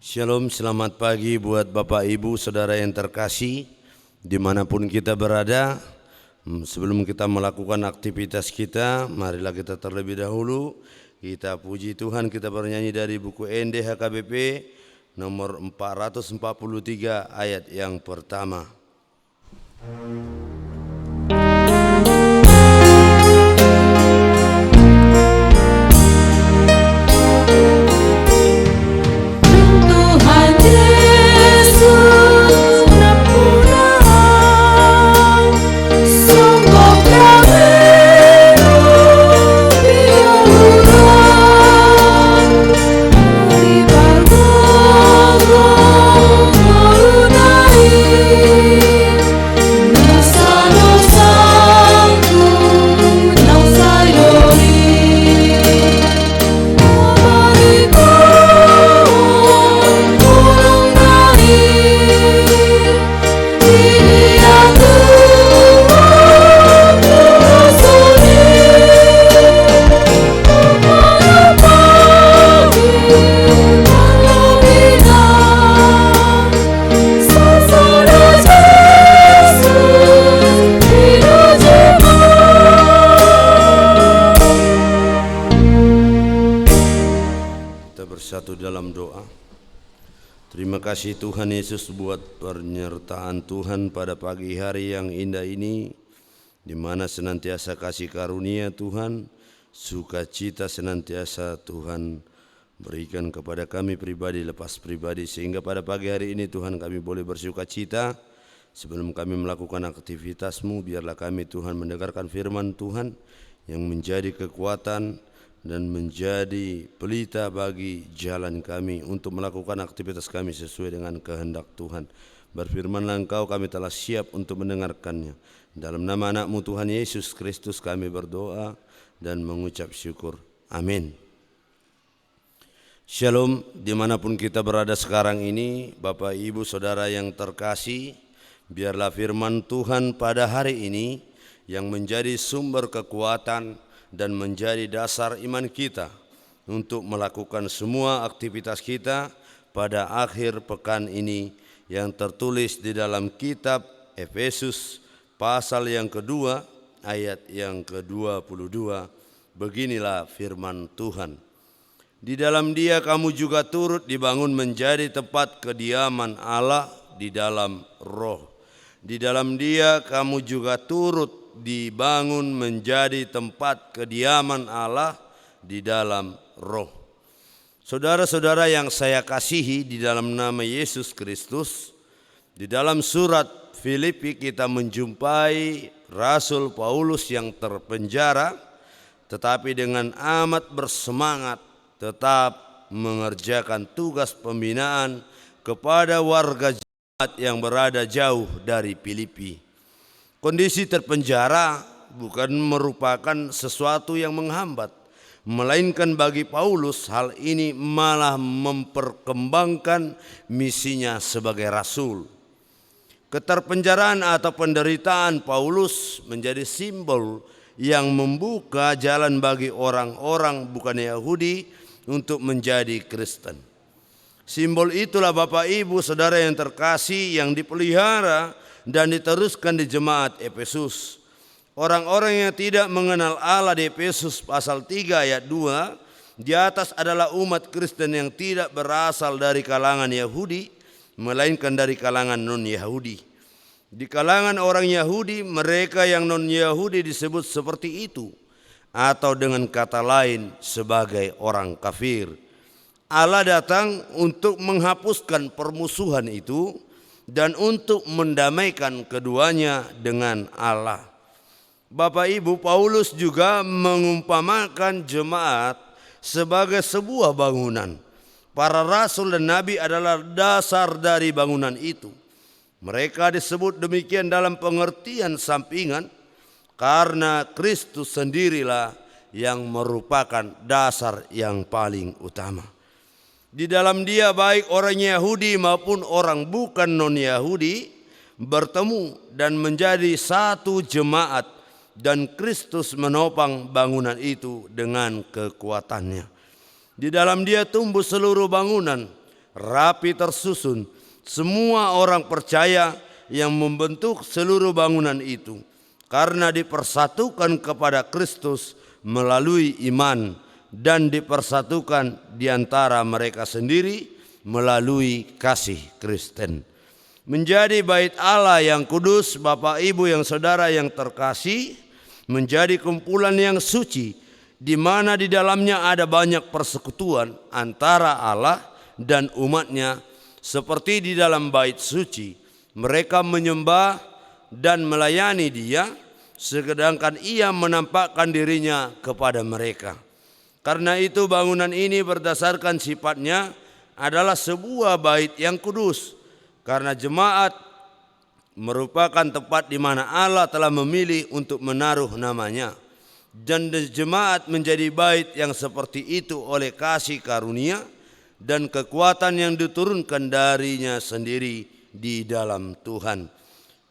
Shalom, selamat pagi buat Bapak Ibu Saudara yang terkasih dimanapun kita berada. Sebelum kita melakukan aktivitas kita, marilah kita terlebih dahulu kita puji Tuhan. Kita bernyanyi dari buku NDHKBP nomor 443 ayat yang pertama. Bersatu dalam doa. Terima kasih Tuhan Yesus buat penyertaan Tuhan pada pagi hari yang indah ini, di mana senantiasa kasih karunia Tuhan, sukacita senantiasa Tuhan berikan kepada kami pribadi lepas pribadi, sehingga pada pagi hari ini Tuhan kami boleh bersukacita. Sebelum kami melakukan aktivitas-Mu, biarlah kami Tuhan mendengarkan firman Tuhan yang menjadi kekuatan dan menjadi pelita bagi jalan kami untuk melakukan aktivitas kami sesuai dengan kehendak Tuhan. Berfirmanlah Engkau, kami telah siap untuk mendengarkannya. Dalam nama anak-Mu Tuhan Yesus Kristus kami berdoa dan mengucap syukur. Amin. Shalom, dimanapun kita berada sekarang ini, Bapak Ibu Saudara yang terkasih, biarlah firman Tuhan pada hari ini yang menjadi sumber kekuatan dan menjadi dasar iman kita untuk melakukan semua aktivitas kita pada akhir pekan ini, yang tertulis di dalam kitab Efesus pasal yang kedua ayat yang ke-22. Beginilah firman Tuhan. Di dalam Dia kamu juga turut dibangun menjadi tempat kediaman Allah di dalam Roh. Di dalam Dia kamu juga turut dibangun menjadi tempat kediaman Allah di dalam Roh. Saudara-saudara yang saya kasihi di dalam nama Yesus Kristus, di dalam surat Filipi kita menjumpai Rasul Paulus yang terpenjara, tetapi dengan amat bersemangat tetap mengerjakan tugas pembinaan kepada warga jemaat yang berada jauh dari Filipi. Kondisi terpenjara bukan merupakan sesuatu yang menghambat, melainkan bagi Paulus hal ini malah memperkembangkan misinya sebagai rasul. Keterpenjaraan atau penderitaan Paulus menjadi simbol yang membuka jalan bagi orang-orang bukan Yahudi untuk menjadi Kristen. Simbol itulah Bapak Ibu Saudara yang terkasih yang dipelihara dan diteruskan di jemaat Efesus. Orang-orang yang tidak mengenal Allah di Efesus pasal 3 ayat 2 di atas adalah umat Kristen yang tidak berasal dari kalangan Yahudi, melainkan dari kalangan non-Yahudi. Di kalangan orang Yahudi, mereka yang non-Yahudi disebut seperti itu, atau dengan kata lain sebagai orang kafir. Allah datang untuk menghapuskan permusuhan itu dan untuk mendamaikan keduanya dengan Allah. Bapak Ibu, Paulus juga mengumpamakan jemaat sebagai sebuah bangunan. Para rasul dan nabi adalah dasar dari bangunan itu. Mereka disebut demikian dalam pengertian sampingan karena Kristus sendirilah yang merupakan dasar yang paling utama. Di dalam Dia baik orang Yahudi maupun orang bukan non-Yahudi bertemu dan menjadi satu jemaat, dan Kristus menopang bangunan itu dengan kekuatannya. Di dalam Dia tumbuh seluruh bangunan rapi tersusun, semua orang percaya yang membentuk seluruh bangunan itu, karena dipersatukan kepada Kristus melalui iman dan dipersatukan di antara mereka sendiri melalui kasih Kristen. Menjadi bait Allah yang kudus, Bapak Ibu yang saudara yang terkasih, menjadi kumpulan yang suci, di mana di dalamnya ada banyak persekutuan antara Allah dan umatnya, seperti di dalam bait suci. Mereka menyembah dan melayani Dia, sedangkan Ia menampakkan dirinya kepada mereka. Karena itu bangunan ini berdasarkan sifatnya adalah sebuah bait yang kudus, karena jemaat merupakan tempat di mana Allah telah memilih untuk menaruh namanya. Dan jemaat menjadi bait yang seperti itu oleh kasih karunia dan kekuatan yang diturunkan darinya sendiri di dalam Tuhan.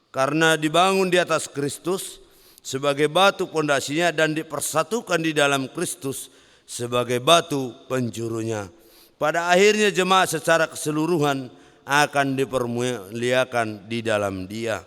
Karena dibangun di atas Kristus sebagai batu pondasinya dan dipersatukan di dalam Kristus sebagai batu penjurunya. Pada akhirnya jemaat secara keseluruhan akan dipermuliakan di dalam Dia.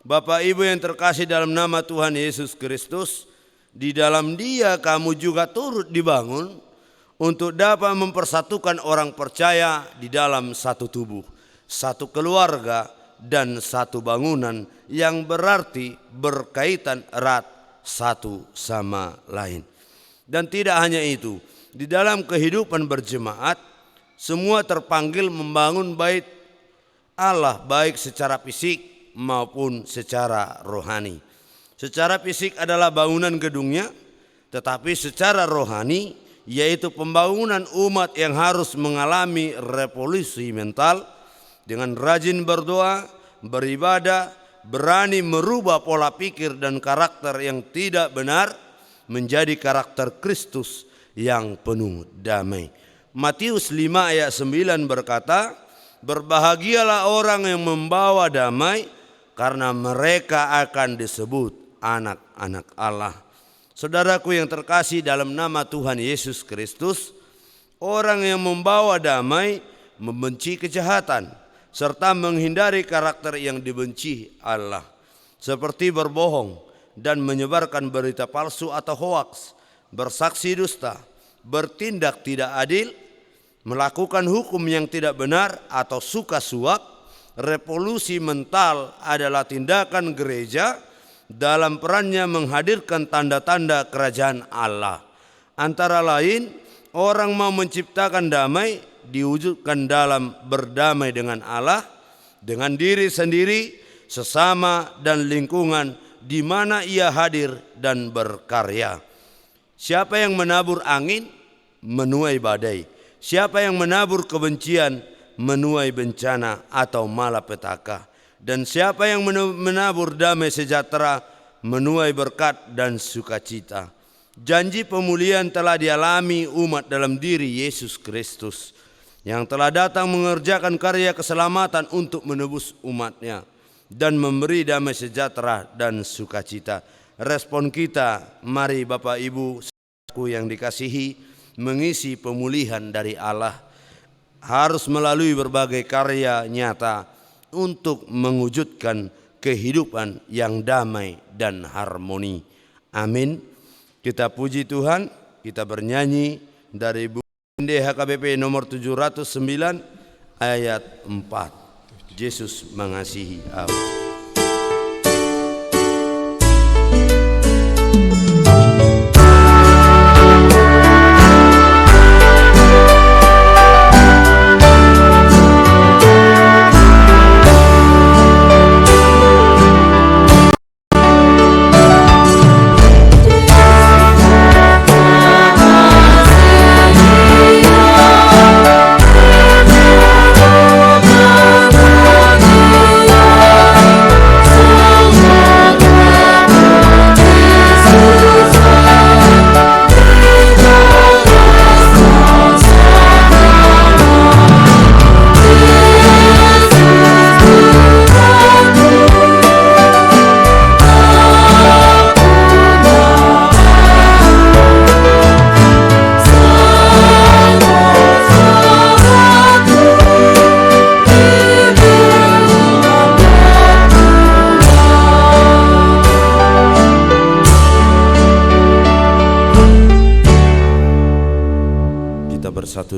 Bapak Ibu yang terkasih dalam nama Tuhan Yesus Kristus, di dalam Dia kamu juga turut dibangun untuk dapat mempersatukan orang percaya di dalam satu tubuh, satu keluarga, dan satu bangunan yang berarti berkaitan erat satu sama lain. Dan tidak hanya itu, di dalam kehidupan berjemaat, semua terpanggil membangun bait Allah baik secara fisik maupun secara rohani. Secara fisik adalah bangunan gedungnya, tetapi secara rohani yaitu pembangunan umat yang harus mengalami revolusi mental dengan rajin berdoa, beribadah, berani merubah pola pikir dan karakter yang tidak benar menjadi karakter Kristus yang penuh damai. Matius 5 ayat 9 berkata, "Berbahagialah orang yang membawa damai, karena mereka akan disebut anak-anak Allah." Saudaraku yang terkasih dalam nama Tuhan Yesus Kristus, orang yang membawa damai membenci kejahatan serta menghindari karakter yang dibenci Allah, seperti berbohong dan menyebarkan berita palsu atau hoaks, bersaksi dusta, bertindak tidak adil, melakukan hukum yang tidak benar atau suka suap. Revolusi mental adalah tindakan gereja dalam perannya menghadirkan tanda-tanda kerajaan Allah. Antara lain, orang mau menciptakan damai diwujudkan dalam berdamai dengan Allah, dengan diri sendiri, sesama, dan lingkungan di mana ia hadir dan berkarya. Siapa yang menabur angin, menuai badai. Siapa yang menabur kebencian, menuai bencana atau malapetaka. Dan siapa yang menabur damai sejahtera, menuai berkat dan sukacita. Janji pemulihan telah dialami umat dalam diri Yesus Kristus, yang telah datang mengerjakan karya keselamatan untuk menebus umatnya dan memberi damai sejahtera dan sukacita. Respon kita, mari Bapak Ibu yang dikasihi, mengisi pemulihan dari Allah harus melalui berbagai karya nyata untuk mewujudkan kehidupan yang damai dan harmoni. Amin. Kita puji Tuhan, kita bernyanyi dari buku HKBP nomor 709 ayat 4. Yesus mengasihi aku.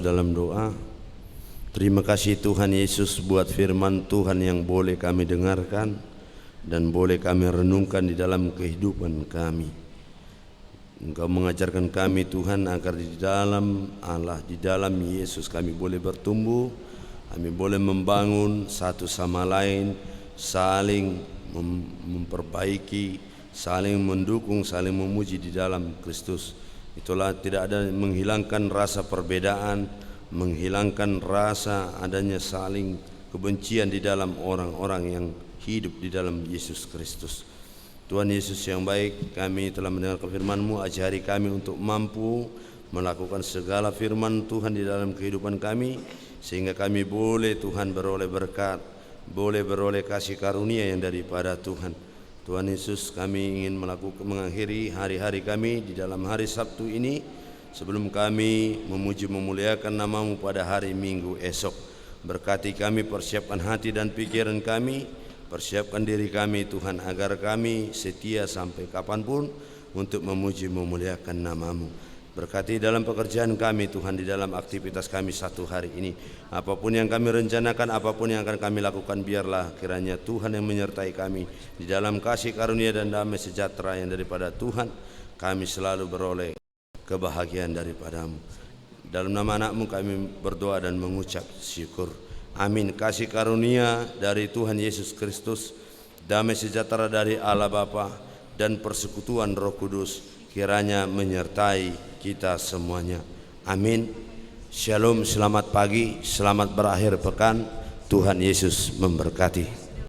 dalam doa. Terima kasih Tuhan Yesus buat firman Tuhan yang boleh kami dengarkan dan boleh kami renungkan di dalam kehidupan kami. Engkau mengajarkan kami Tuhan agar di dalam Allah, di dalam Yesus kami boleh bertumbuh, kami boleh membangun satu sama lain, saling memperbaiki, saling mendukung, saling memuji di dalam Kristus. Itulah tidak ada menghilangkan rasa perbedaan, menghilangkan rasa adanya saling kebencian di dalam orang-orang yang hidup di dalam Yesus Kristus. Tuhan Yesus yang baik, kami telah mendengar firman-Mu, ajari kami untuk mampu melakukan segala firman Tuhan di dalam kehidupan kami, sehingga kami boleh Tuhan beroleh berkat, boleh beroleh kasih karunia yang daripada Tuhan. Tuhan Yesus, kami ingin mengakhiri hari-hari kami di dalam hari Sabtu ini sebelum kami memuji memuliakan nama-Mu pada hari Minggu esok. Berkati kami, persiapkan hati dan pikiran kami, persiapkan diri kami Tuhan, agar kami setia sampai kapanpun untuk memuji memuliakan nama-Mu. Berkati dalam pekerjaan kami Tuhan, di dalam aktivitas kami satu hari ini. Apapun yang kami rencanakan, apapun yang akan kami lakukan, biarlah kiranya Tuhan yang menyertai kami. Di dalam kasih karunia dan damai sejahtera yang daripada Tuhan, kami selalu beroleh kebahagiaan daripada-Mu. Dalam nama anak-Mu kami berdoa dan mengucap syukur. Amin. Kasih karunia dari Tuhan Yesus Kristus, damai sejahtera dari Allah Bapa, dan persekutuan Roh Kudus kiranya menyertai kita semuanya. Amin. Shalom, selamat pagi, selamat berakhir pekan. Tuhan Yesus memberkati.